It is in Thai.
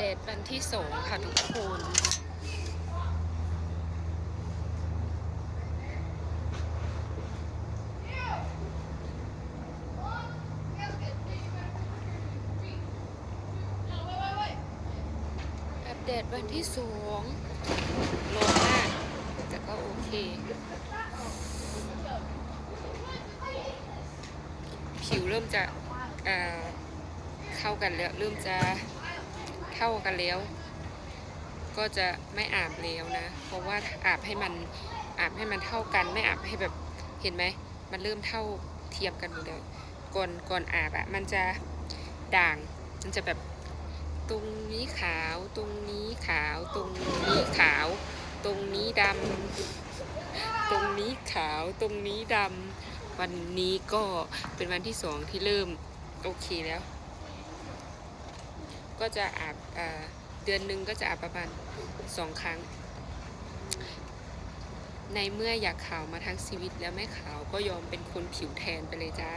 ดตวันที่2ค่ะทุกคนอัปเดตวันที่2ร้อนมากแต่ก็โอเคผิวเริ่มจะเข้ากันแล้วเริ่มจะเท่ากันแล้วก็จะไม่อาบแล้วนะเพราะว่าอาบให้มันเท่ากันไม่อาบให้แบบเห็นไหมมันเริ่มเท่าเทียมกันหมดเลยก่อนอาบอ่ะมันจะด่างมันจะแบบตรงนี้ขาวตรงนี้ขาวตรงนี้ขาวตรงนี้ดำตรงนี้ขาวตรงนี้ดำวันนี้ก็เป็นวันที่2ที่เริ่มโอเคแล้วก็จะอาบเดือนหนึ่งก็จะอาบประมาณ2 ครั้งในเมื่ออยากขาวมาทั้งชีวิตแล้วไม่ขาวก็ยอมเป็นคนผิวแทนไปเลยจ้า